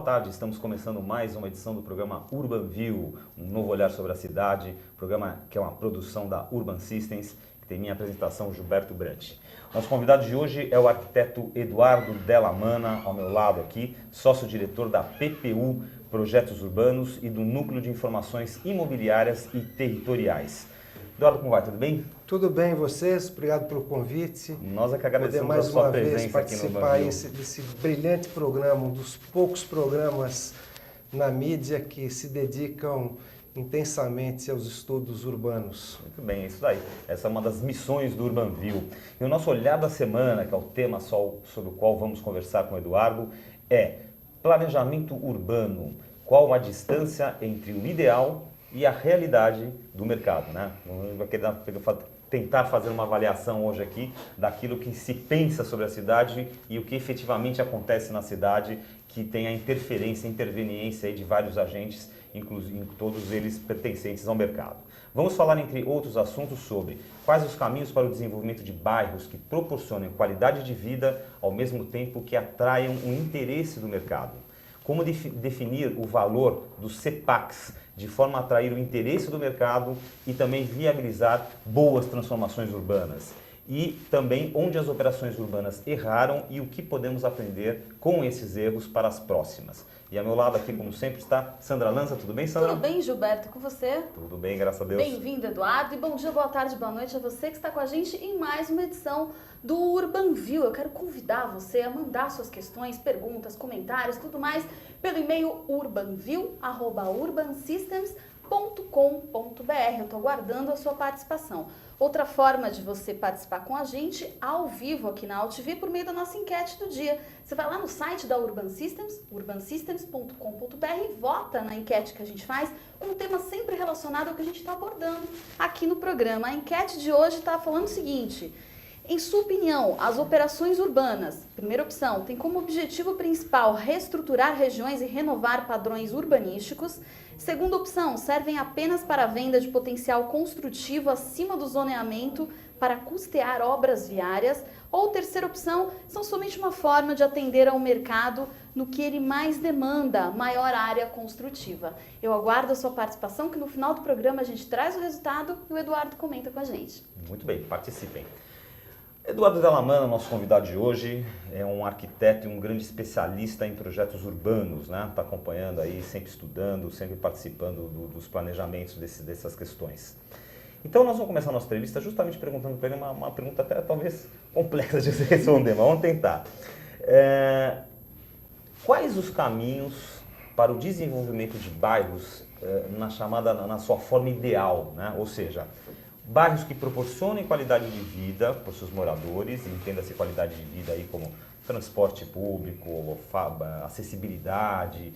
tarde, estamos começando mais uma edição do programa Urban View, um novo olhar sobre a cidade, programa que é uma produção da Urban Systems, que tem minha apresentação, Gilberto Brandt. Nosso convidado de hoje é o arquiteto Eduardo Della Mana, ao meu lado aqui, sócio-diretor da PPU, Projetos Urbanos e do Núcleo de Informações Imobiliárias e Territoriais. Eduardo, como vai? Tudo bem? Tudo bem, e vocês? Obrigado pelo convite. Nós é que agradecemos mais a sua uma presença vez aqui no participar Urban desse brilhante programa, um dos poucos programas na mídia que se dedicam intensamente aos estudos urbanos. Muito bem, é isso daí. Essa é uma das missões do Urban View. E o nosso olhar da semana, que é o tema sobre o qual vamos conversar com o Eduardo, é planejamento urbano. Qual a distância entre o ideal e a realidade do mercado, né? Vai tentar fazer uma avaliação hoje aqui daquilo que se pensa sobre a cidade e o que efetivamente acontece na cidade, que tem a interferência, interveniência aí de vários agentes, inclusive todos eles pertencentes ao mercado. Vamos falar, entre outros assuntos, sobre quais os caminhos para o desenvolvimento de bairros que proporcionem qualidade de vida ao mesmo tempo que atraiam o interesse do mercado. Como definir o valor dos CEPACs de forma a atrair o interesse do mercado e também viabilizar boas transformações urbanas. E também onde as operações urbanas erraram e o que podemos aprender com esses erros para as próximas. E ao meu lado aqui, como sempre, está Sandra Lanza. Tudo bem, Sandra? Tudo bem, Gilberto, com você? Tudo bem, graças a Deus. Bem-vindo, Eduardo, e bom dia, boa tarde, boa noite a você que está com a gente em mais uma edição do Urban View. Eu quero convidar você a mandar suas questões, perguntas, comentários, tudo mais pelo e-mail urbanview@urbansystems.com.br. Eu estou aguardando a sua participação. Outra forma de você participar com a gente ao vivo aqui na AltV por meio da nossa enquete do dia. Você vai lá no site da Urban Systems, urbansystems.com.br, e vota na enquete que a gente faz, um tema sempre relacionado ao que a gente está abordando aqui no programa. A enquete de hoje está falando o seguinte: em sua opinião, as operações urbanas, primeira opção, tem como objetivo principal reestruturar regiões e renovar padrões urbanísticos. Segunda opção, servem apenas para a venda de potencial construtivo acima do zoneamento para custear obras viárias. Ou terceira opção, são somente uma forma de atender ao mercado no que ele mais demanda, maior área construtiva. Eu aguardo a sua participação, que no final do programa a gente traz o resultado e o Eduardo comenta com a gente. Muito bem, participem. Eduardo Della Mana, nosso convidado de hoje, é um arquiteto e um grande especialista em projetos urbanos, né? Está acompanhando aí, sempre estudando, sempre participando dos planejamentos dessas questões. Então nós vamos começar a nossa entrevista justamente perguntando para ele uma pergunta até talvez complexa de você responder, mas vamos tentar. Quais os caminhos para o desenvolvimento de bairros na sua forma ideal, né? Ou seja, bairros que proporcionem qualidade de vida para os seus moradores, entenda-se qualidade de vida aí como transporte público, acessibilidade,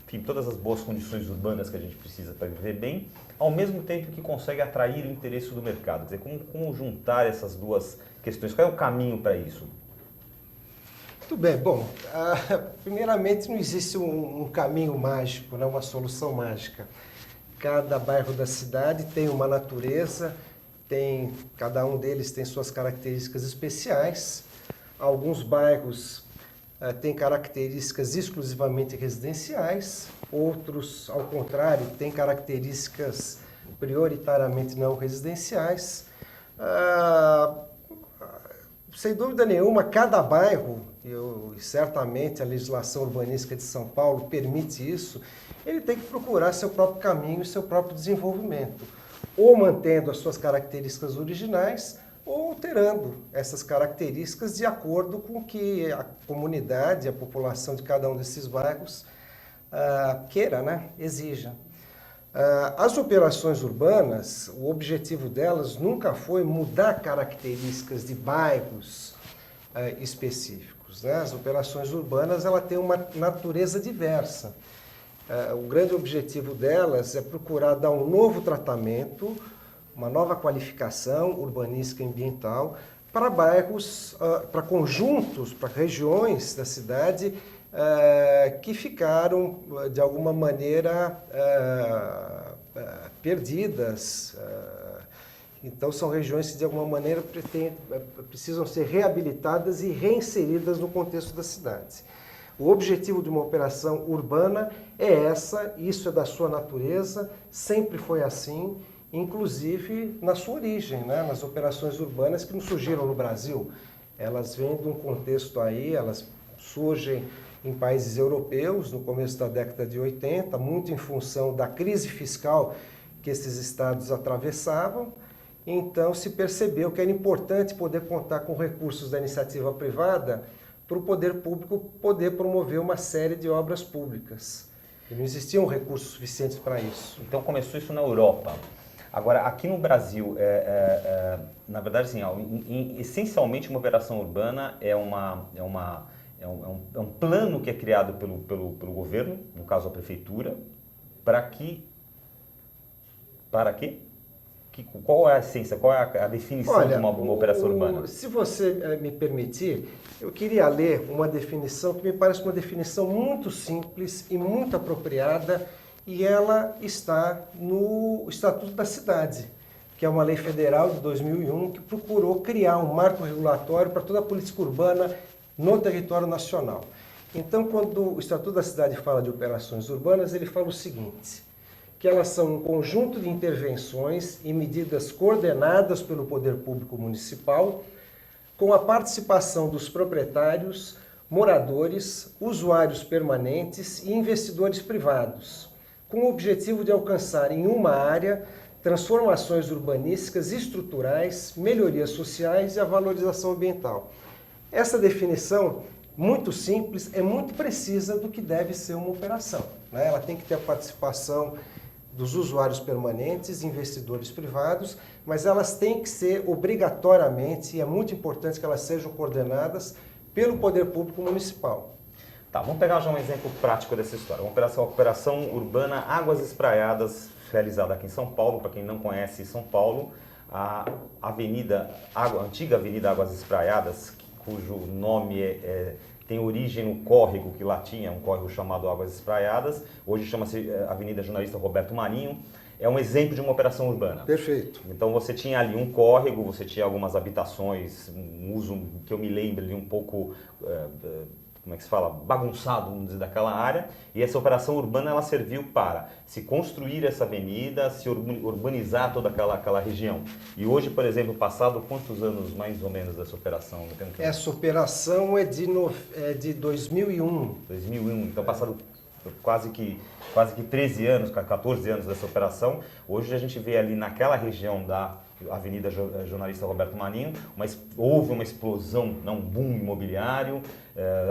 enfim, todas as boas condições urbanas que a gente precisa para viver bem, ao mesmo tempo que consegue atrair o interesse do mercado. Quer dizer, como juntar essas duas questões? Qual é o caminho para isso? Muito bem, bom, primeiramente não existe um caminho mágico, né, uma solução mágica. Cada bairro da cidade tem uma natureza, cada um deles tem suas características especiais. Alguns bairros têm características exclusivamente residenciais, outros, ao contrário, têm características prioritariamente não residenciais. Sem dúvida nenhuma, cada bairro, e certamente a legislação urbanística de São Paulo permite isso, ele tem que procurar seu próprio caminho e seu próprio desenvolvimento, ou mantendo as suas características originais, ou alterando essas características de acordo com o que a comunidade, a população de cada um desses bairros queira, né? Exija. As operações urbanas, o objetivo delas nunca foi mudar características de bairros específicos, né? As operações urbanas ela tem uma natureza diversa. O grande objetivo delas é procurar dar um novo tratamento, uma nova qualificação urbanística e ambiental para bairros, para conjuntos, para regiões da cidade que ficaram, de alguma maneira, perdidas. Então, são regiões que, de alguma maneira, precisam ser reabilitadas e reinseridas no contexto da cidade. O objetivo de uma operação urbana é essa, isso é da sua natureza, sempre foi assim, inclusive na sua origem, né? Nas operações urbanas que não surgiram no Brasil. Elas vêm de um contexto aí, elas surgem em países europeus no começo da década de 80, muito em função da crise fiscal que esses estados atravessavam. Então se percebeu que era importante poder contar com recursos da iniciativa privada para o poder público poder promover uma série de obras públicas. E não existiam recursos suficientes para isso. Então começou isso na Europa. Agora, aqui no Brasil, na verdade, assim, essencialmente uma operação urbana é um plano que é criado pelo governo, no caso a prefeitura, para quê? Qual é a essência, qual é a definição de uma operação urbana? Se você me permitir, eu queria ler uma definição que me parece uma definição muito simples e muito apropriada, e ela está no Estatuto da Cidade, que é uma lei federal de 2001 que procurou criar um marco regulatório para toda a política urbana no território nacional. Então, quando o Estatuto da Cidade fala de operações urbanas, ele fala o seguinte, que elas são um conjunto de intervenções e medidas coordenadas pelo poder público municipal, com a participação dos proprietários, moradores, usuários permanentes e investidores privados, com o objetivo de alcançar em uma área transformações urbanísticas e estruturais, melhorias sociais e a valorização ambiental. Essa definição, muito simples, é muito precisa do que deve ser uma operação, né? Ela tem que ter a participação dos usuários permanentes, investidores privados, mas elas têm que ser obrigatoriamente, e é muito importante que elas sejam coordenadas pelo poder público municipal. Tá, vamos pegar já um exemplo prático dessa história. Uma operação urbana Águas Espraiadas, realizada aqui em São Paulo. Para quem não conhece São Paulo, a antiga Avenida Águas Espraiadas, cujo nome tem origem no córrego que lá tinha, um córrego chamado Águas Espraiadas, hoje chama-se Avenida Jornalista Roberto Marinho, é um exemplo de uma operação urbana. Perfeito. Então você tinha ali um córrego, você tinha algumas habitações, um uso que eu me lembro ali um pouco, como é que se fala, bagunçado, vamos dizer, daquela área, e essa operação urbana ela serviu para se construir essa avenida, se urbanizar toda aquela região. E hoje, por exemplo, passado quantos anos mais ou menos dessa operação? Essa operação é de 2001. 2001, então passado quase que 13 anos, 14 anos dessa operação. Hoje a gente vê ali naquela região da Avenida Jornalista Roberto Marinho, houve uma explosão, um boom imobiliário,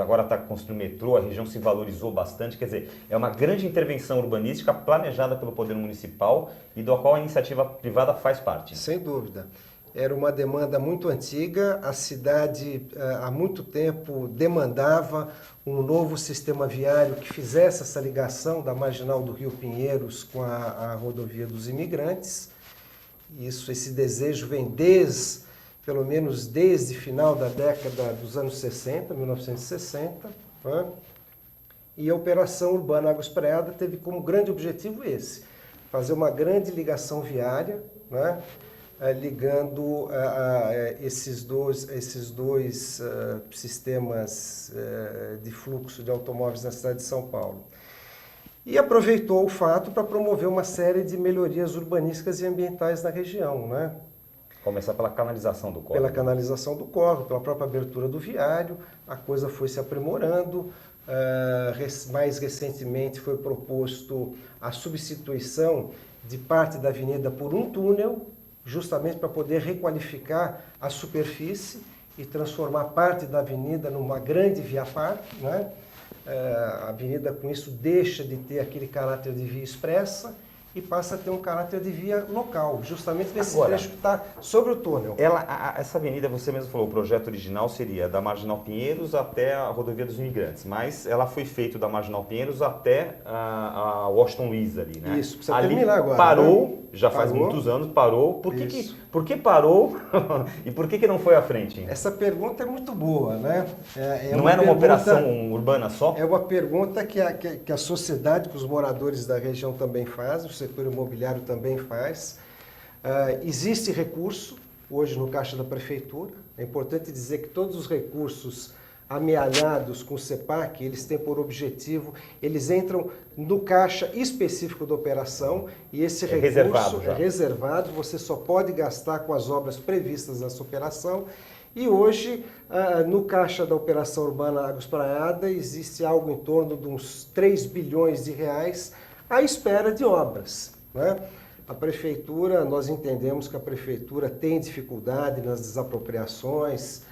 agora está construindo metrô, a região se valorizou bastante, quer dizer, é uma grande intervenção urbanística planejada pelo poder municipal e da qual a iniciativa privada faz parte. Sem dúvida. Era uma demanda muito antiga, a cidade há muito tempo demandava um novo sistema viário que fizesse essa ligação da marginal do Rio Pinheiros com a rodovia dos imigrantes. Esse desejo vem pelo menos desde final da década dos anos 60, 1960, né? E a Operação Urbana Água Espraiada teve como grande objetivo esse, fazer uma grande ligação viária, né? Ligando esses dois sistemas de fluxo de automóveis na cidade de São Paulo. E aproveitou o fato para promover uma série de melhorias urbanísticas e ambientais na região, né? Começar pela canalização do córrego. Pela canalização do córrego, pela própria abertura do viário, a coisa foi se aprimorando. Mais recentemente foi proposto a substituição de parte da avenida por um túnel, justamente para poder requalificar a superfície e transformar parte da avenida numa grande via-parque, né? A avenida, com isso, deixa de ter aquele caráter de via expressa e passa a ter um caráter de via local, justamente nesse trecho que está sobre o túnel. Essa avenida, você mesmo falou, o projeto original seria da Marginal Pinheiros até a Rodovia dos Imigrantes, mas ela foi feita da Marginal Pinheiros até a Washington Luiz ali, né? Isso, precisa ali terminar agora. Parou, né? já faz muitos anos, parou. Por que parou e por que não foi à frente? Essa pergunta é muito boa, né? Não era uma operação urbana só? É uma pergunta que a sociedade, que os moradores da região também fazem, o setor imobiliário também faz. Existe recurso hoje no caixa da prefeitura. É importante dizer que todos os recursos amealhados com o CEPAC, eles têm por objetivo, eles entram no caixa específico da operação e esse recurso é reservado, você só pode gastar com as obras previstas nessa operação. E hoje, no caixa da Operação Urbana Água Espraiada, existe algo em torno de uns 3 bilhões de reais à espera de obras, né? A Prefeitura, nós entendemos que a Prefeitura tem dificuldade nas desapropriações,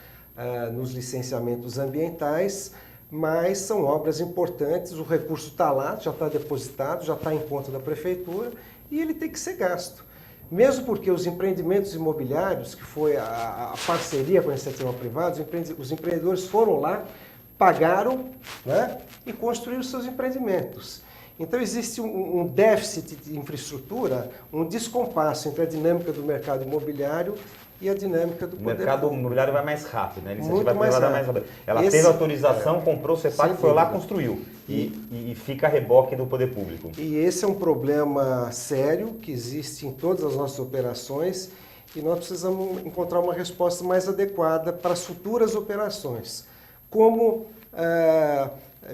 nos licenciamentos ambientais, mas são obras importantes, o recurso está lá, já está depositado, já está em conta da Prefeitura e ele tem que ser gasto. Mesmo porque os empreendimentos imobiliários, que foi a parceria com a iniciativa privada, os empreendedores foram lá, pagaram, né, e construíram seus empreendimentos. Então existe um déficit de infraestrutura, um descompasso entre a dinâmica do mercado imobiliário e a dinâmica do poder mercado público. imobiliário vai mais rápido, né? A iniciativa Muito mais privada rápido. mais rápido. Ela teve autorização, comprou o CEPAC, foi lá, construiu. E fica a reboque do poder público. E esse é um problema sério que existe em todas as nossas operações e nós precisamos encontrar uma resposta mais adequada para as futuras operações. Como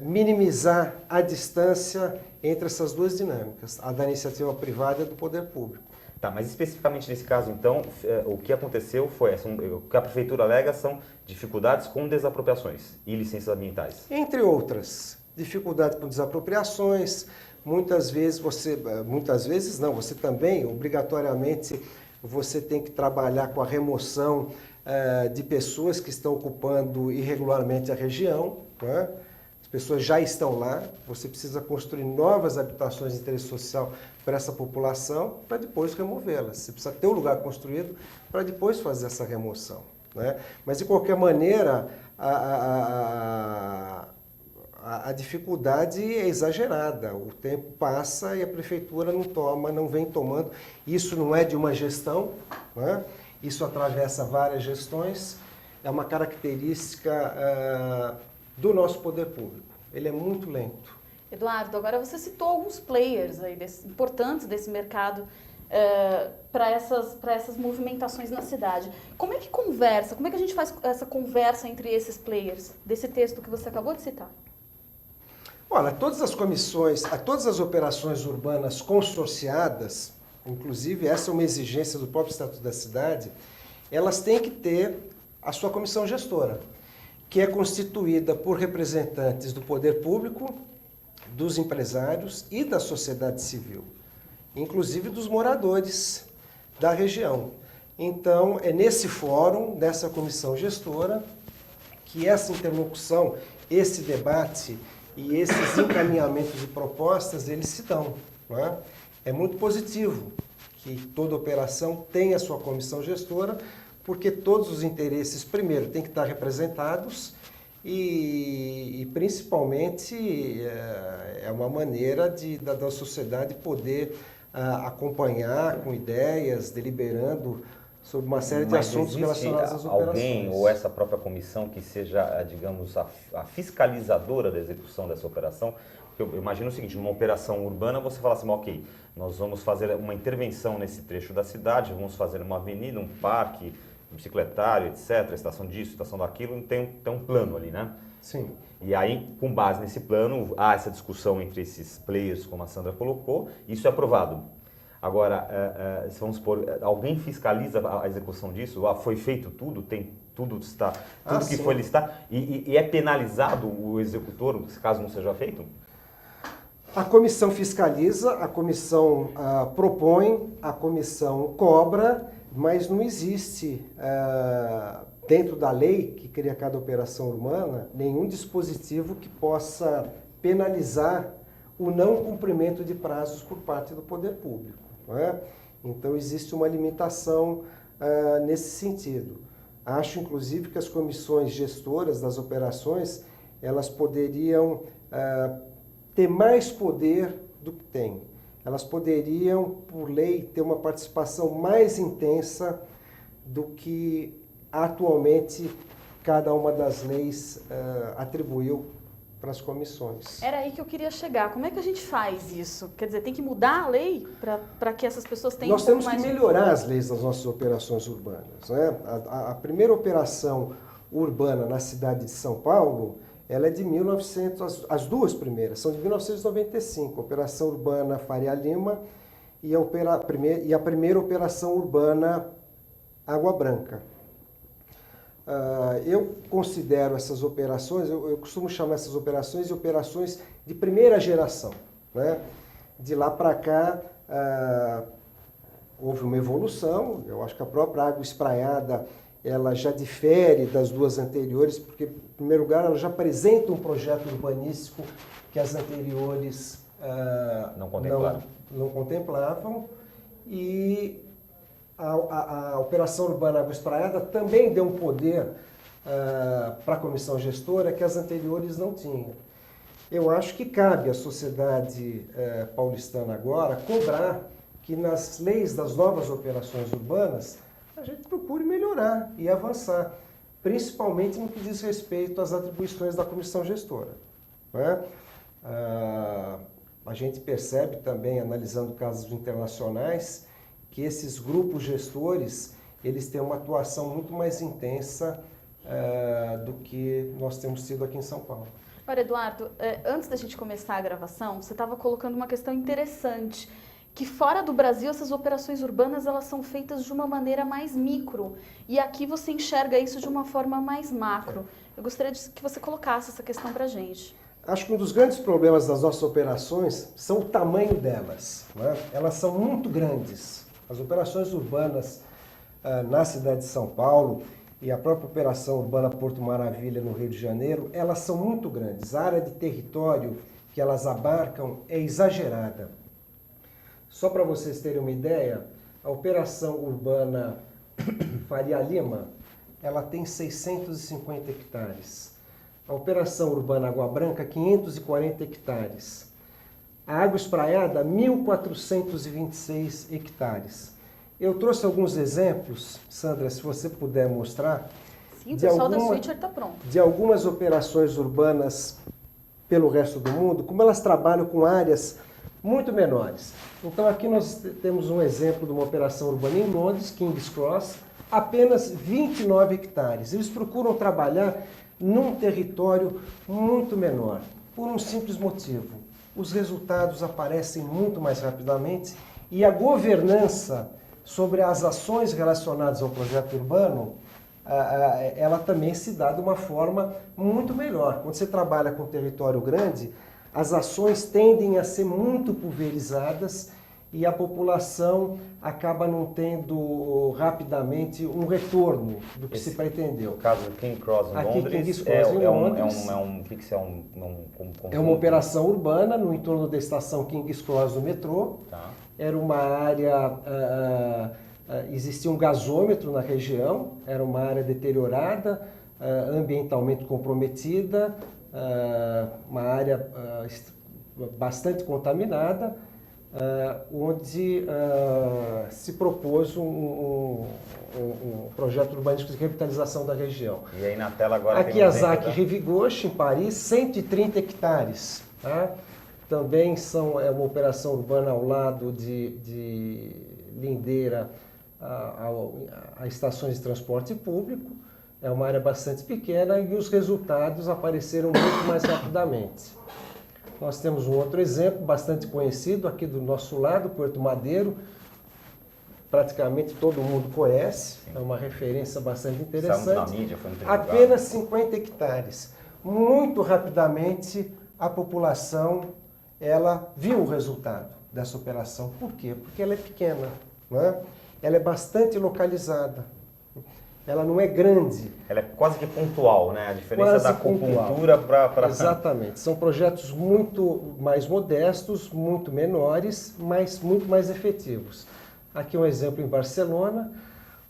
minimizar a distância entre essas duas dinâmicas, a da iniciativa privada e a do poder público. Tá, mas especificamente nesse caso, então, o que aconteceu foi, o que a Prefeitura alega são dificuldades com desapropriações e licenças ambientais. Entre outras, dificuldade com desapropriações, muitas vezes você também, obrigatoriamente, você tem que trabalhar com a remoção de pessoas que estão ocupando irregularmente a região, né? As pessoas já estão lá, você precisa construir novas habitações de interesse social para essa população, para depois removê-las. Você precisa ter um lugar construído para depois fazer essa remoção, né? Mas, de qualquer maneira, a dificuldade é exagerada. O tempo passa e a Prefeitura não vem tomando. Isso não é de uma gestão, né? Isso atravessa várias gestões. É uma característica do nosso poder público. Ele é muito lento. Eduardo, agora você citou alguns players aí importantes desse mercado para essas movimentações na cidade. Como é que a gente faz essa conversa entre esses players, desse texto que você acabou de citar? Olha, todas as comissões, todas as operações urbanas consorciadas, inclusive essa é uma exigência do próprio Estatuto da Cidade, elas têm que ter a sua comissão gestora, que é constituída por representantes do poder público, dos empresários e da sociedade civil, inclusive dos moradores da região. Então, é nesse fórum, dessa comissão gestora, que essa interlocução, esse debate e esses encaminhamentos de propostas, eles se dão, não é? É muito positivo que toda operação tenha a sua comissão gestora, porque todos os interesses, primeiro, têm que estar representados e principalmente, é uma maneira da sociedade poder acompanhar com ideias, deliberando sobre uma série de assuntos relacionados às operações. Alguém ou essa própria comissão que seja, digamos, a fiscalizadora da execução dessa operação? Porque eu imagino o seguinte, numa operação urbana você fala assim, ok, nós vamos fazer uma intervenção nesse trecho da cidade, vamos fazer uma avenida, um parque, um bicicletário, etc., estação disso, estação daquilo, tem um plano ali, né? Sim. E aí, com base nesse plano, há essa discussão entre esses players, como a Sandra colocou, e isso é aprovado. Agora, vamos supor, alguém fiscaliza a execução disso? Foi feito tudo? Tudo que foi listado? E é penalizado o executor, caso não seja feito? A comissão fiscaliza, a comissão propõe, a comissão cobra, mas não existe, dentro da lei que cria cada operação urbana, nenhum dispositivo que possa penalizar o não cumprimento de prazos por parte do poder público, não é? Então, existe uma limitação nesse sentido. Acho, inclusive, que as comissões gestoras das operações, elas poderiam ter mais poder do que têm. Elas poderiam, por lei, ter uma participação mais intensa do que atualmente cada uma das leis atribuiu para as comissões. Era aí que eu queria chegar. Como é que a gente faz isso? Quer dizer, tem que mudar a lei para que essas pessoas tenham Nós temos que melhorar as leis das nossas operações urbanas, né? A primeira operação urbana na cidade de São Paulo, ela é de 1900, as duas primeiras são de 1995, Operação Urbana Faria Lima e a primeira Operação Urbana Água Branca. Eu considero essas operações, eu costumo chamar essas operações de operações de primeira geração, né? De lá para cá, houve uma evolução. Eu acho que a própria Água Espraiada ela já difere das duas anteriores, porque, em primeiro lugar, ela já apresenta um projeto urbanístico que as anteriores não contemplavam, e a Operação Urbana Água Espraiada também deu um poder para a comissão gestora que as anteriores não tinham. Eu acho que cabe à sociedade paulistana agora cobrar que nas leis das novas operações urbanas a gente procure melhorar e avançar, principalmente no que diz respeito às atribuições da comissão gestora, né? A gente percebe também, analisando casos internacionais, que esses grupos gestores eles têm uma atuação muito mais intensa do que nós temos tido aqui em São Paulo. Ora, Eduardo, antes da gente começar a gravação, você estava colocando uma questão interessante, que fora do Brasil essas operações urbanas elas são feitas de uma maneira mais micro, e aqui você enxerga isso de uma forma mais macro. Eu gostaria que você colocasse essa questão para a gente. Acho que um dos grandes problemas das nossas operações são o tamanho delas, né? Elas são muito grandes. As operações urbanas na cidade de São Paulo e a própria Operação Urbana Porto Maravilha no Rio de Janeiro, elas são muito grandes. A área de território que elas abarcam é exagerada. Só para vocês terem uma ideia, a Operação Urbana Faria Lima, ela tem 650 hectares. A Operação Urbana Água Branca, 540 hectares. A Água Espraiada, 1.426 hectares. Eu trouxe alguns exemplos, Sandra, se você puder mostrar. Sim, o pessoal da Switcher está pronto. De algumas operações urbanas pelo resto do mundo, como elas trabalham com áreas muito menores. Então aqui nós temos um exemplo de uma operação urbana em Londres, King's Cross, apenas 29 hectares. Eles procuram trabalhar num território muito menor, por um simples motivo. Os resultados aparecem muito mais rapidamente e a governança sobre as ações relacionadas ao projeto urbano, ela também se dá de uma forma muito melhor. Quando você trabalha com território grande, as ações tendem a ser muito pulverizadas e a população acaba não tendo rapidamente um retorno do que se pretendeu. No caso do King's Cross em Aqui, Londres, King's Cross em Londres, é uma operação urbana no entorno da estação King's Cross do metrô. Tá. Era uma área, existia um gasômetro na região, era uma área deteriorada, ambientalmente comprometida, uma área bastante contaminada, onde se propôs um projeto urbanístico de revitalização da região. E aí na tela agora aqui a ZAC Rivigoche, em Paris, 130 hectares. Tá? Também é uma operação urbana ao lado de Lindeira, a estações de transporte público. É uma área bastante pequena e os resultados apareceram muito mais rapidamente. Nós temos um outro exemplo bastante conhecido aqui do nosso lado, Porto Madeiro. Praticamente todo mundo conhece, é uma referência bastante interessante. Na mídia, foi apenas 50 hectares. Muito rapidamente a população ela viu o resultado dessa operação. Por quê? Porque ela é pequena, não é? Ela é bastante localizada. Ela não é grande. Ela é quase que pontual, né? A diferença da acupuntura para... Exatamente. São projetos muito mais modestos, muito menores, mas muito mais efetivos. Aqui um exemplo em Barcelona,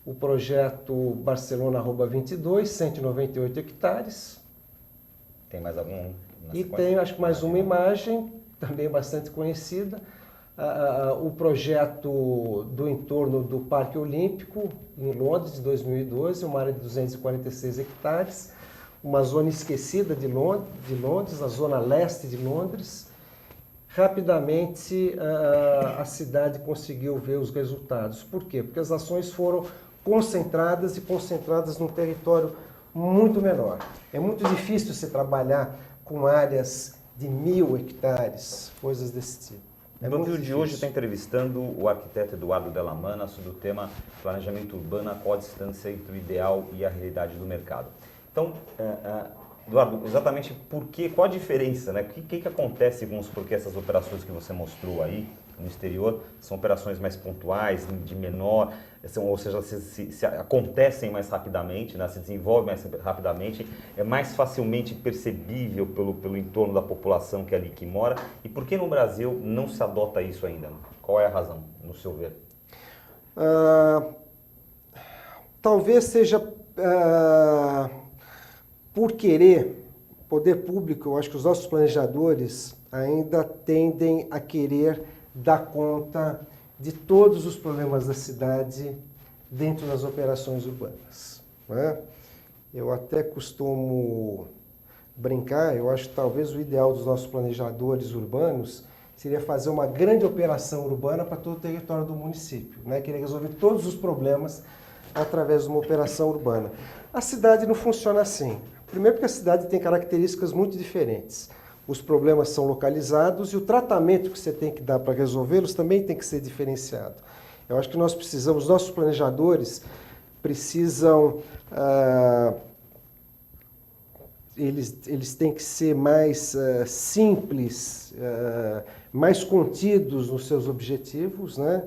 o projeto Barcelona-22, 198 hectares. Tem mais algum? E tem, acho que mais uma imagem, também bastante conhecida. O projeto do entorno do Parque Olímpico, em Londres, de 2012, uma área de 246 hectares, uma zona esquecida de Londres, a zona leste de Londres. Rapidamente, a cidade conseguiu ver os resultados. Por quê? Porque as ações foram concentradas num território muito menor. É muito difícil você trabalhar com áreas de 1.000 hectares, coisas desse tipo. O Banview de hoje está entrevistando o arquiteto Eduardo Dellamana sobre o tema planejamento urbano, qual a distância entre o ideal e a realidade do mercado. Então, Eduardo, exatamente qual a diferença, né? O que acontece com porque essas operações que você mostrou aí no exterior são operações mais pontuais, de menor, ou seja, se acontecem mais rapidamente, né? Se desenvolvem mais rapidamente, é mais facilmente percebível pelo entorno da população que é ali que mora. E por que no Brasil não se adota isso ainda? Qual é a razão, no seu ver? Talvez seja por querer, poder público, eu acho que os nossos planejadores ainda tendem a querer dar conta de todos os problemas da cidade dentro das operações urbanas, né? Eu até costumo brincar, eu acho que talvez o ideal dos nossos planejadores urbanos seria fazer uma grande operação urbana para todo o território do município, né? Querer resolver todos os problemas através de uma operação urbana. A cidade não funciona assim. Primeiro porque a cidade tem características muito diferentes. Os problemas são localizados e o tratamento que você tem que dar para resolvê-los também tem que ser diferenciado. Eu acho que nós precisamos, os nossos planejadores precisam, eles têm que ser mais simples, mais contidos nos seus objetivos, né?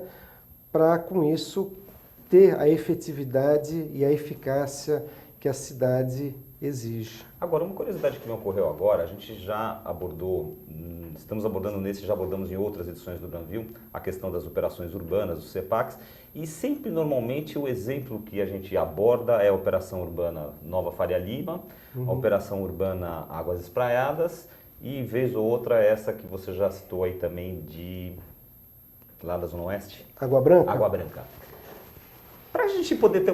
Para com isso ter a efetividade e a eficácia que a cidade exige. Agora, uma curiosidade que me ocorreu agora, a gente já abordou, estamos abordando nesse, já abordamos em outras edições do Banview, a questão das operações urbanas, os CEPACs, e sempre, normalmente, o exemplo que a gente aborda é a Operação Urbana Nova Faria Lima, a Operação Urbana Águas Espraiadas, e vez ou outra essa que você já citou aí também lá da Zona Oeste. Água Branca? Água Branca. Para a gente poder ter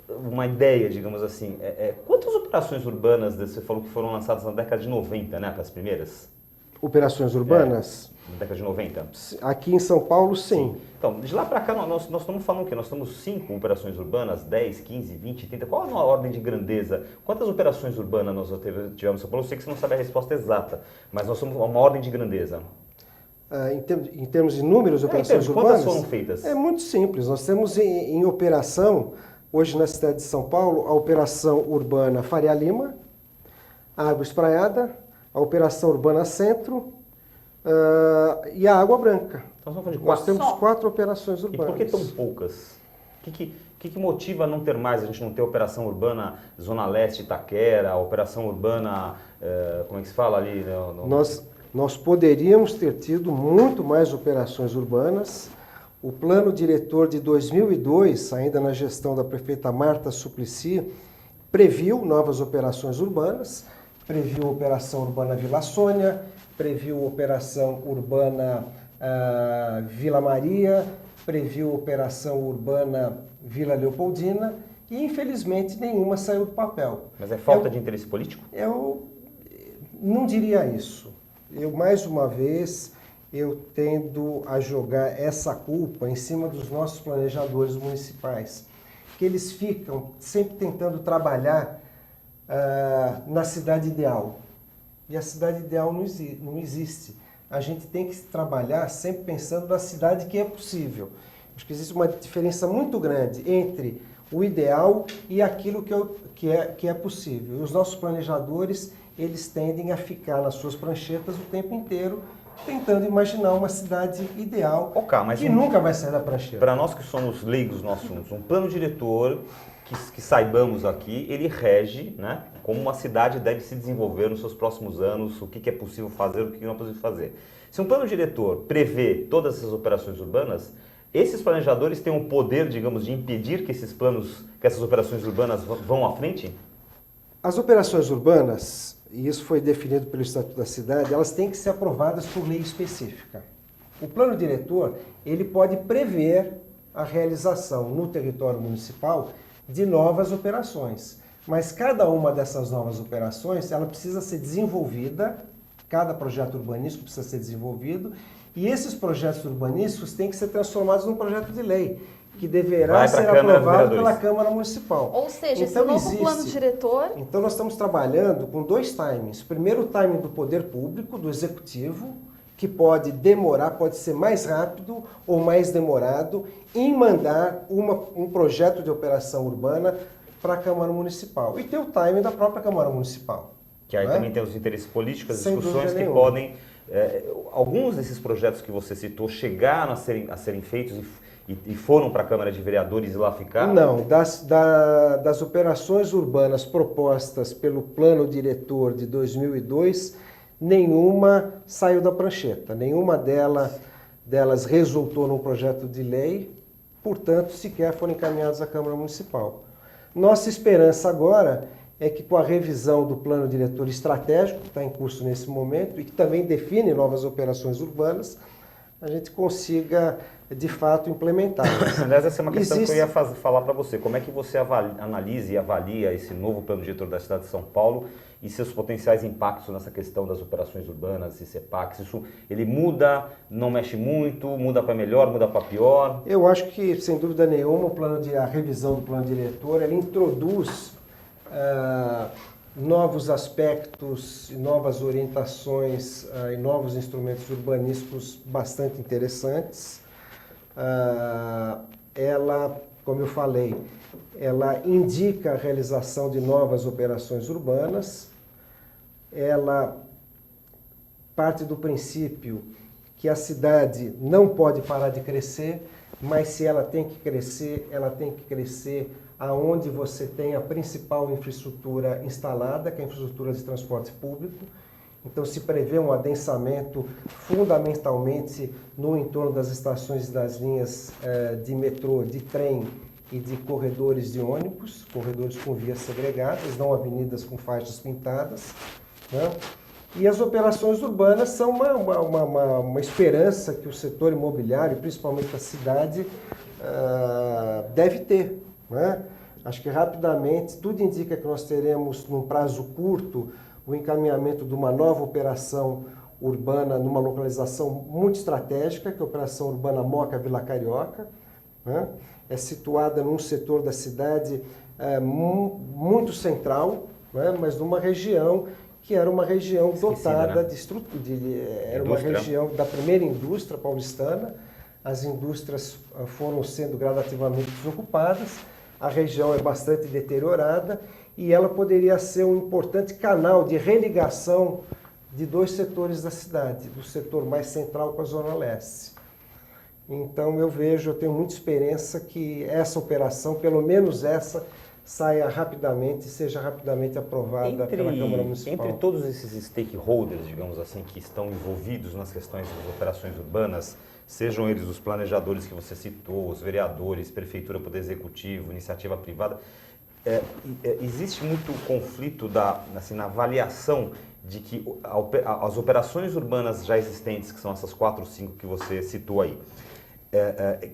uma ideia, digamos assim, quantas operações urbanas você falou que foram lançadas na década de 90, né, as primeiras? Operações urbanas? Na década de 90? Aqui em São Paulo, sim. Então, de lá para cá, nós estamos falando o quê? Nós temos 5 operações urbanas, 10, 15, 20, 30, qual a ordem de grandeza? Quantas operações urbanas nós tivemos em São Paulo? Eu sei que você não sabe a resposta exata, mas nós somos uma ordem de grandeza. Em termos de números de operações urbanas? Quantas foram feitas? É muito simples. Nós temos em operação, hoje na cidade de São Paulo, a Operação Urbana Faria Lima, Água Espraiada, a Operação Urbana Centro e a Água Branca. Então, de nós temos 4 operações urbanas. E por que tão poucas? O que motiva a não ter mais? A gente não ter a Operação Urbana Zona Leste Itaquera, a Operação Urbana, como é que se fala ali? Nós poderíamos ter tido muito mais operações urbanas. O plano diretor de 2002, ainda na gestão da prefeita Marta Suplicy, previu novas operações urbanas, previu a Operação Urbana Vila Sônia, previu a Operação Urbana Vila Maria, previu a Operação Urbana Vila Leopoldina e, infelizmente, nenhuma saiu do papel. Mas é falta de interesse político? Eu não diria isso. Mais uma vez, eu tendo a jogar essa culpa em cima dos nossos planejadores municipais, que eles ficam sempre tentando trabalhar na cidade ideal. E a cidade ideal não existe. A gente tem que trabalhar sempre pensando na cidade que é possível. Acho que existe uma diferença muito grande entre o ideal e aquilo que é possível. E os nossos planejadores, eles tendem a ficar nas suas pranchetas o tempo inteiro, tentando imaginar uma cidade ideal que nunca vai sair da prancheta. Para nós que somos leigos no assunto, um plano diretor que saibamos aqui, ele rege, né, como uma cidade deve se desenvolver nos seus próximos anos, o que é possível fazer, o que não é possível fazer. Se um plano diretor prevê todas essas operações urbanas, esses planejadores têm o poder, digamos, de impedir que essas operações urbanas vão à frente? As operações urbanas, e isso foi definido pelo Estatuto da Cidade, elas têm que ser aprovadas por lei específica. O plano diretor, ele pode prever a realização no território municipal de novas operações. Mas cada uma dessas novas operações, ela precisa ser desenvolvida, cada projeto urbanístico precisa ser desenvolvido, e esses projetos urbanísticos têm que ser transformados num projeto de lei, que deverá Vai pra ser Câmara de aprovado pela Vereadores. Câmara Municipal. Ou seja, esse Então, novo plano diretor... Então nós estamos trabalhando com dois timings. Primeiro, o timing do poder público, do executivo, que pode demorar, pode ser mais rápido ou mais demorado, em mandar um projeto de operação urbana para a Câmara Municipal. E tem o timing da própria Câmara Municipal. Que aí né? também tem os interesses políticos, as Sem discussões dúvida que nenhuma. podem... alguns desses projetos que você citou chegaram a serem feitos e foram para a Câmara de Vereadores e lá ficaram? Não, das operações urbanas propostas pelo Plano Diretor de 2002, nenhuma saiu da prancheta, nenhuma delas resultou num projeto de lei, portanto, sequer foram encaminhadas à Câmara Municipal. Nossa esperança agora é que com a revisão do Plano Diretor Estratégico, que está em curso nesse momento, e que também define novas operações urbanas, a gente consiga, de fato, implementá-las. Aliás, essa é uma questão que eu ia falar para você. Como é que você analisa e avalia esse novo plano diretor da cidade de São Paulo e seus potenciais impactos nessa questão das operações urbanas e CEPACs? Isso, ele muda, não mexe muito, muda para melhor, muda para pior? Eu acho que, sem dúvida nenhuma, a revisão do plano diretor, ela introduz novos aspectos, novas orientações e novos instrumentos urbanísticos bastante interessantes. Ela, como eu falei, ela indica a realização de novas operações urbanas. Ela parte do princípio que a cidade não pode parar de crescer, mas se ela tem que crescer aonde você tem a principal infraestrutura instalada, que é a infraestrutura de transporte público. Então se prevê um adensamento fundamentalmente no entorno das estações das linhas de metrô, de trem e de corredores de ônibus, corredores com vias segregadas, não avenidas com faixas pintadas, né? E as operações urbanas são uma esperança que o setor imobiliário, principalmente a cidade, deve ter, né? Acho que rapidamente, tudo indica que nós teremos, num prazo curto, o encaminhamento de uma nova operação urbana numa localização muito estratégica, que é a Operação Urbana Moca Vila Carioca, né? É situada num setor da cidade muito central, né? Mas numa região que era uma região dotada, né? Era uma região da primeira indústria paulistana. As indústrias foram sendo gradativamente desocupadas, a região é bastante deteriorada e ela poderia ser um importante canal de religação de dois setores da cidade, do setor mais central com a Zona Leste. Então eu tenho muita esperança que essa operação, pelo menos essa, saia rapidamente e seja rapidamente aprovada pela Câmara Municipal. Entre todos esses stakeholders, digamos assim, que estão envolvidos nas questões das operações urbanas, sejam eles os planejadores que você citou, os vereadores, prefeitura, poder executivo, iniciativa privada, existe muito conflito na avaliação de que as operações urbanas já existentes, que são essas 4 ou 5 que você citou aí,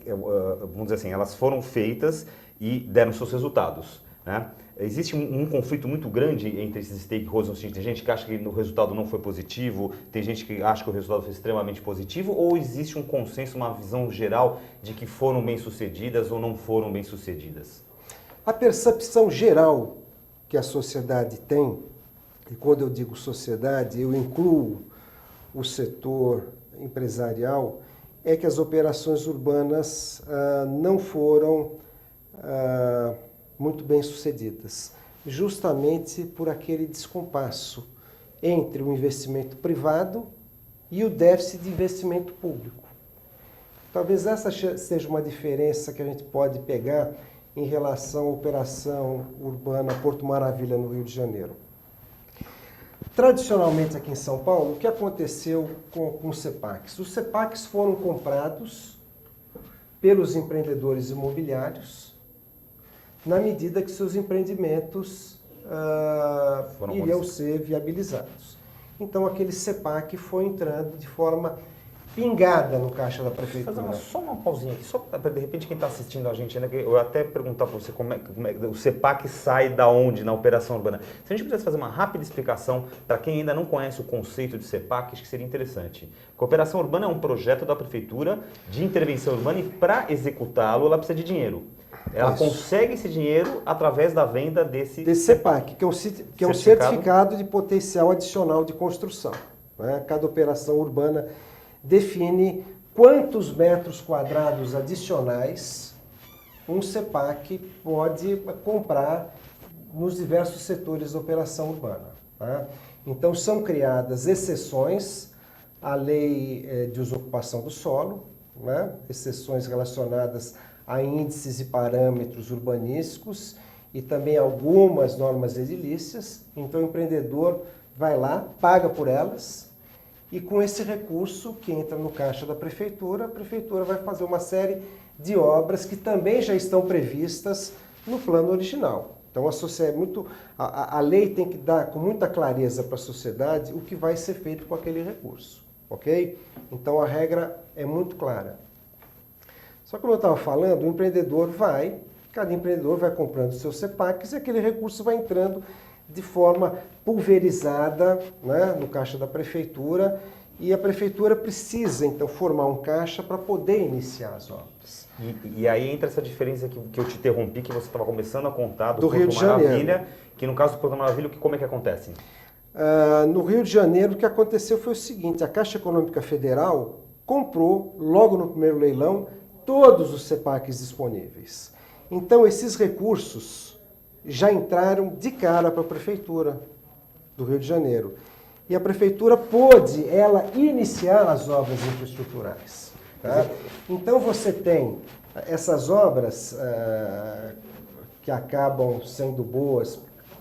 vamos dizer assim, elas foram feitas e deram seus resultados, né? Existe um conflito muito grande entre esses stakeholders, tem gente que acha que o resultado não foi positivo, tem gente que acha que o resultado foi extremamente positivo, ou existe um consenso, uma visão geral de que foram bem-sucedidas ou não foram bem-sucedidas? A percepção geral que a sociedade tem, e quando eu digo sociedade, eu incluo o setor empresarial, é que as operações urbanas não foram muito bem sucedidas, justamente por aquele descompasso entre o investimento privado e o déficit de investimento público. Talvez essa seja uma diferença que a gente pode pegar em relação à operação urbana Porto Maravilha no Rio de Janeiro. Tradicionalmente aqui em São Paulo, o que aconteceu com os CEPACs? Os CEPACs foram comprados pelos empreendedores imobiliários na medida que seus empreendimentos iriam ser viabilizados. Então aquele CEPAC foi entrando de forma pingada no caixa da Fazer prefeitura. só uma pausinha aqui, só para de repente quem está assistindo a gente ainda, que eu até perguntar para você como é que o CEPAC sai da onde na operação urbana. Se a gente pudesse fazer uma rápida explicação para quem ainda não conhece o conceito de CEPAC, acho que seria interessante. A operação urbana é um projeto da prefeitura de intervenção urbana e para executá-lo ela precisa de dinheiro. Ela Isso. consegue esse dinheiro através da venda desse CEPAC, que é um certificado de potencial adicional de construção. Né? Cada operação urbana define quantos metros quadrados adicionais um CEPAC pode comprar nos diversos setores da operação urbana. Tá? Então, são criadas exceções à lei de usocupação do solo, né? Exceções relacionadas a índices e parâmetros urbanísticos e também algumas normas edilícias. Então, o empreendedor vai lá, paga por elas e com esse recurso que entra no caixa da prefeitura, a prefeitura vai fazer uma série de obras que também já estão previstas no plano original. Então, a lei tem que dar com muita clareza para a sociedade o que vai ser feito com aquele recurso, ok? Então, a regra é muito clara. Só que, como eu estava falando, cada empreendedor vai comprando seus CEPACs e aquele recurso vai entrando de forma pulverizada, né, no caixa da prefeitura, e a prefeitura precisa, então, formar um caixa para poder iniciar as obras. E aí entra essa diferença que eu te interrompi, que você estava começando a contar do Rio de Porto Maravilha, Janeiro. que no caso do Porto Maravilha, como é que acontece? No Rio de Janeiro, o que aconteceu foi o seguinte: a Caixa Econômica Federal comprou, logo no primeiro leilão, todos os CEPACs disponíveis. Então, esses recursos já entraram de cara para a Prefeitura do Rio de Janeiro. E a Prefeitura pôde, ela, iniciar as obras infraestruturais. Tá? Então, você tem essas obras que acabam sendo boas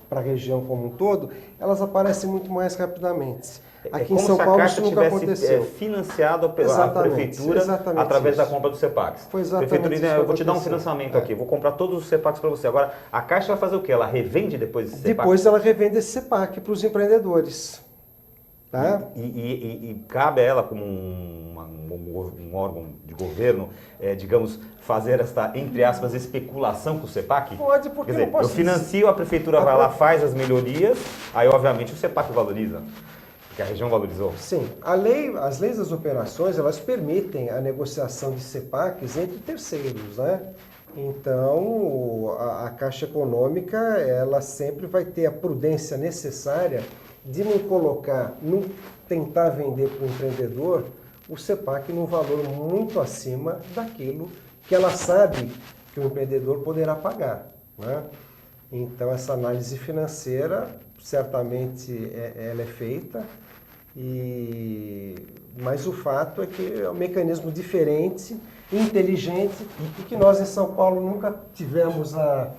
para a região como um todo, elas aparecem muito mais rapidamente. Aqui em São Paulo isso nunca aconteceu. Financiado a prefeitura através da compra dos CEPACs. Foi exatamente Prefeitura, isso que eu vou te dar um aconteceu. financiamento aqui, vou comprar todos os CEPACs para você. Agora, a Caixa vai fazer o quê? Ela revende depois esse CEPAC? Depois ela revende esse CEPAC para os empreendedores. Tá? E cabe a ela, como um órgão de governo, digamos, fazer esta, entre aspas, especulação com o CEPAC? Pode, porque quer dizer, não posso eu financio, a prefeitura vai lá, faz as melhorias, aí obviamente o CEPAC valoriza, porque a região valorizou. Sim, as leis das operações, elas permitem a negociação de CEPACs entre terceiros, né? Então, a Caixa Econômica, ela sempre vai ter a prudência necessária de não tentar vender para o empreendedor o CEPAC num valor muito acima daquilo que ela sabe que o empreendedor poderá pagar, né? Então, essa análise financeira, certamente, ela é feita, mas o fato é que é um mecanismo diferente, inteligente, e que nós em São Paulo nunca tivemos a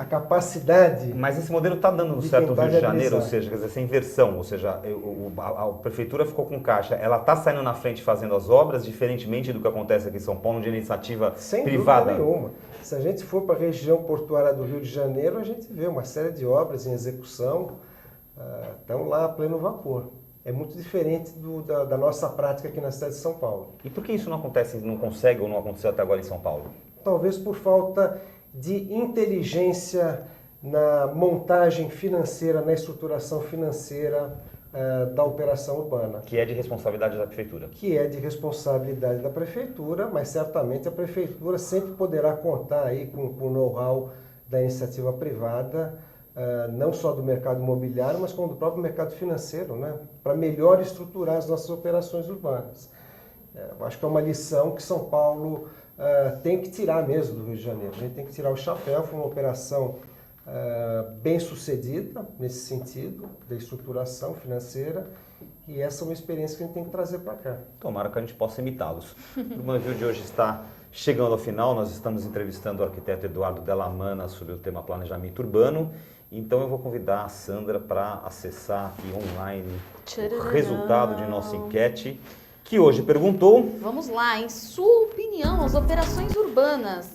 capacidade. Mas esse modelo está dando certo no Rio de Janeiro, ou seja, quer dizer, essa inversão, ou seja, a prefeitura ficou com caixa, ela está saindo na frente fazendo as obras, diferentemente do que acontece aqui em São Paulo, onde é iniciativa sem privada. Dúvida nenhuma. Se a gente for para a região portuária do Rio de Janeiro, a gente vê uma série de obras em execução, estão lá a pleno vapor. É muito diferente da nossa prática aqui na cidade de São Paulo. E por que isso não acontece, não consegue ou não aconteceu até agora em São Paulo? Talvez por falta de inteligência na montagem financeira, na estruturação financeira da operação urbana. Que é de responsabilidade da prefeitura. Que é de responsabilidade da prefeitura, mas certamente a prefeitura sempre poderá contar aí com o know-how da iniciativa privada, não só do mercado imobiliário, mas como do próprio mercado financeiro, né? Para melhor estruturar as nossas operações urbanas. Eu acho que é uma lição que São Paulo tem que tirar mesmo do Rio de Janeiro. A gente tem que tirar o chapéu. Foi uma operação bem sucedida nesse sentido, da estruturação financeira, e essa é uma experiência que a gente tem que trazer para cá. Tomara que a gente possa imitá-los. O Urban View de hoje está chegando ao final. Nós estamos entrevistando o arquiteto Eduardo Dellamana sobre o tema planejamento urbano. Então eu vou convidar a Sandra para acessar aqui online o resultado de nossa enquete, que hoje perguntou... Vamos lá, em sua opinião, as operações urbanas.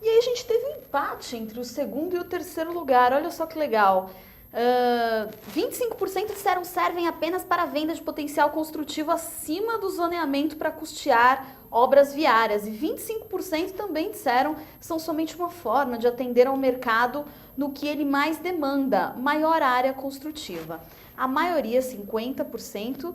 E aí a gente teve um empate entre o segundo e o terceiro lugar, olha só que legal. 25% disseram servem apenas para a venda de potencial construtivo acima do zoneamento para custear obras viárias. E 25% também disseram que são somente uma forma de atender ao mercado no que ele mais demanda, maior área construtiva. A maioria, 50%,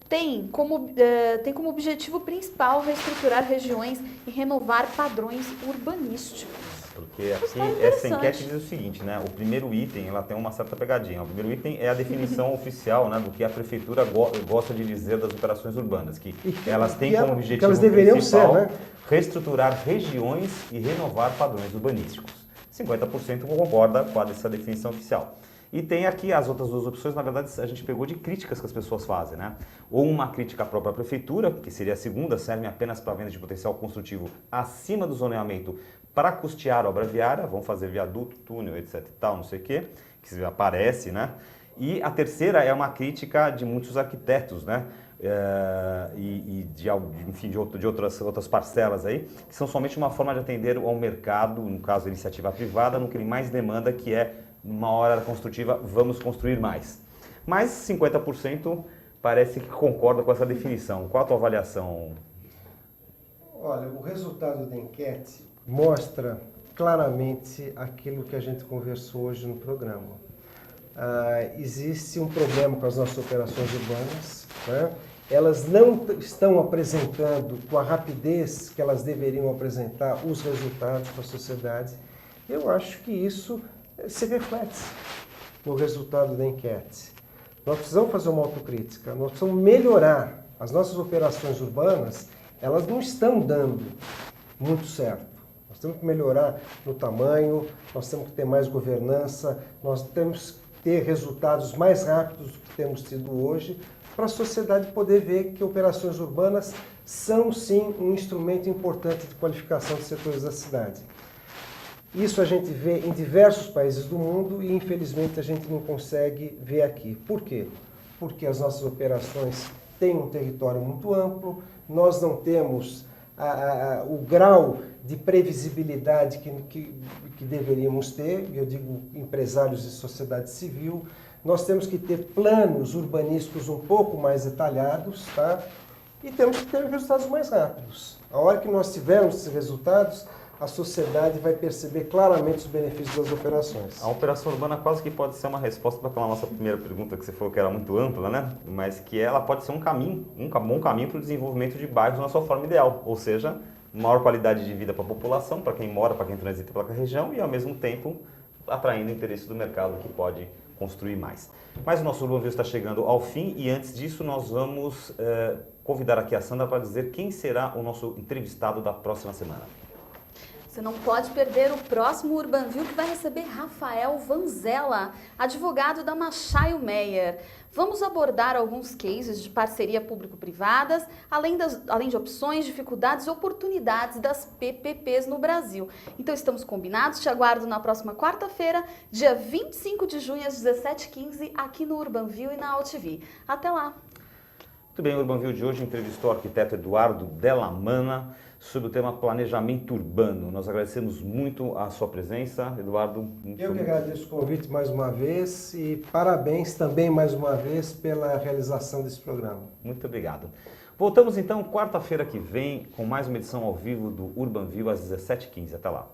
tem como objetivo principal reestruturar regiões e renovar padrões urbanísticos. Porque aqui essa enquete diz o seguinte, né? O primeiro item, ela tem uma certa pegadinha. O primeiro item é a definição oficial, né, do que a prefeitura gosta de dizer das operações urbanas, que elas têm como objetivo elas deveriam principal ser, né? reestruturar regiões e renovar padrões urbanísticos. 50% concorda com essa definição oficial. E tem aqui as outras duas opções, na verdade, a gente pegou de críticas que as pessoas fazem, né? Ou uma crítica à própria prefeitura, que seria a segunda, serve apenas para venda de potencial construtivo acima do zoneamento para custear a obra viária, vão fazer viaduto, túnel, etc e tal, não sei o quê, que aparece, né? E a terceira é uma crítica de muitos arquitetos, né? Enfim, de outras parcelas aí, que são somente uma forma de atender ao mercado, no caso, a iniciativa privada, no que ele mais demanda, que é uma hora construtiva, vamos construir mais. Mas 50% parece que concorda com essa definição. Qual a tua avaliação? Olha, o resultado da enquete mostra claramente aquilo que a gente conversou hoje no programa. Existe um problema com as nossas operações urbanas, né? Elas não estão apresentando com a rapidez que elas deveriam apresentar os resultados para a sociedade. Eu acho que isso se reflete no resultado da enquete. Nós precisamos fazer uma autocrítica, nós precisamos melhorar. As nossas operações urbanas, elas não estão dando muito certo. Nós temos que melhorar no tamanho, nós temos que ter mais governança, nós temos que ter resultados mais rápidos do que temos tido hoje, para a sociedade poder ver que operações urbanas são, sim, um instrumento importante de qualificação dos setores da cidade. Isso a gente vê em diversos países do mundo e, infelizmente, a gente não consegue ver aqui. Por quê? Porque as nossas operações têm um território muito amplo, nós não temos o grau de previsibilidade que deveríamos ter, eu digo empresários e sociedade civil. Nós temos que ter planos urbanísticos um pouco mais detalhados, tá? E temos que ter resultados mais rápidos. A hora que nós tivermos esses resultados, a sociedade vai perceber claramente os benefícios das operações. A operação urbana quase que pode ser uma resposta para aquela nossa primeira pergunta que você falou que era muito ampla, né? Mas que ela pode ser um bom caminho para o desenvolvimento de bairros na sua forma ideal, ou seja, maior qualidade de vida para a população, para quem mora, para quem transita pela região e, ao mesmo tempo, atraindo o interesse do mercado que pode construir mais. Mas o nosso UrbanView está chegando ao fim e, antes disso, nós vamos convidar aqui a Sandra para dizer quem será o nosso entrevistado da próxima semana. Você não pode perder o próximo UrbanView, que vai receber Rafael Vanzella, advogado da Machaio Meyer. Vamos abordar alguns cases de parceria público-privadas, além de opções, dificuldades e oportunidades das PPPs no Brasil. Então estamos combinados, te aguardo na próxima quarta-feira, dia 25 de junho, às 17h15, aqui no UrbanView e na AltV. Até lá! Muito bem, o UrbanView de hoje entrevistou o arquiteto Eduardo Dellamana sobre o tema planejamento urbano. Nós agradecemos muito a sua presença, Eduardo. Eu que agradeço o convite mais uma vez e parabéns também mais uma vez pela realização desse programa. Muito obrigado. Voltamos então quarta-feira que vem com mais uma edição ao vivo do UrbanView às 17h15. Até lá.